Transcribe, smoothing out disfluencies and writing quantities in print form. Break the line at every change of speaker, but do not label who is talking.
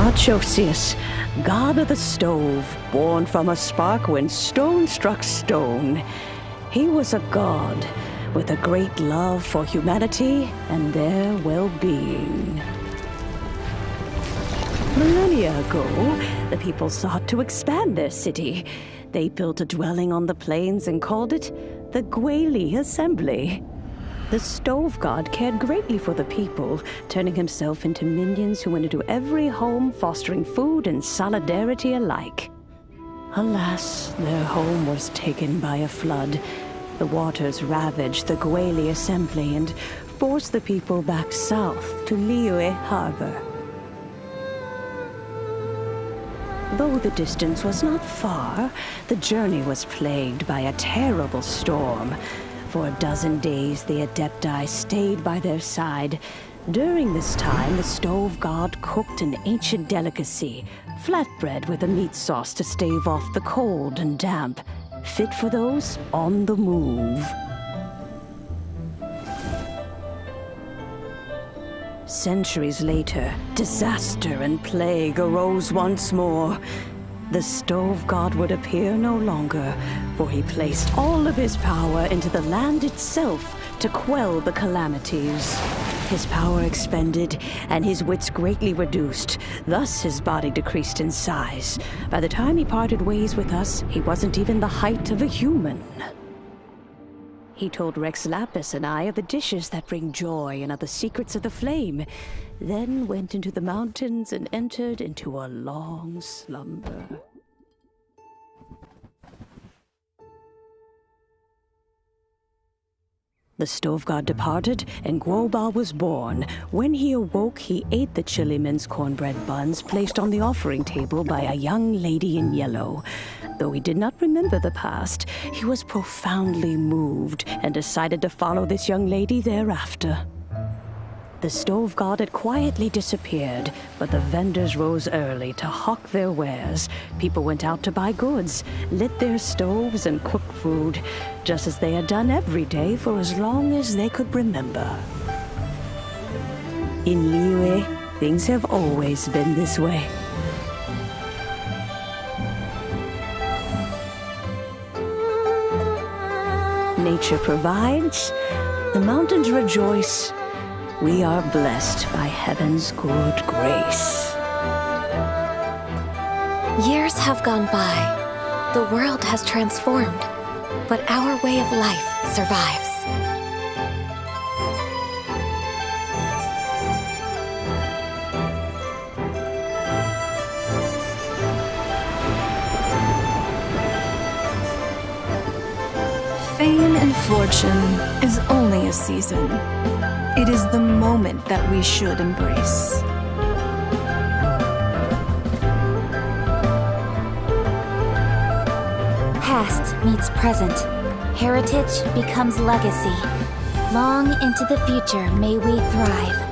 Archosius, god of the stove, born from a spark when stone struck stone. He was a god with a great love for humanity and their well-being. Millennia ago, the people sought to expand their city. They built a dwelling on the plains and called it the Gwali Assembly. The stove god cared greatly for the people, turning himself into minions who went into every home, fostering food and solidarity alike. Alas, their home was taken by a flood. The waters ravaged the Gwali Assembly and forced the people back south to Liyue Harbor. Though the distance was not far, the journey was plagued by a terrible storm. For a dozen days, the Adepti stayed by their side. During this time, the stove god cooked an ancient delicacy, flatbread with a meat sauce to stave off the cold and damp, fit for those on the move. Centuries later, disaster and plague arose once more. The stove god would appear no longer, for he placed all of his power into the land itself to quell the calamities. His power expended, and his wits greatly reduced. Thus his body decreased in size. By the time he parted ways with us, he wasn't even the height of a human. He told Rex Lapis and I of the dishes that bring joy and of the secrets of the flame, then went into the mountains and entered into a long slumber. The stove god departed, and Gouba was born. When he awoke, he ate the chili mince cornbread buns placed on the offering table by a young lady in yellow. Though he did not remember the past, he was profoundly moved and decided to follow this young lady thereafter. The stove god had quietly disappeared, but the vendors rose early to hawk their wares. People went out to buy goods, lit their stoves, and cooked food, just as they had done every day for as long as they could remember. In Liyue, things have always been this way. Nature provides, the mountains rejoice. We are blessed by heaven's good grace.
Years have gone by. The world has transformed, but our way of life survives.
Fame and fortune is only a season. It is the moment that we should embrace.
Past meets present. Heritage becomes legacy. Long into the future may we thrive.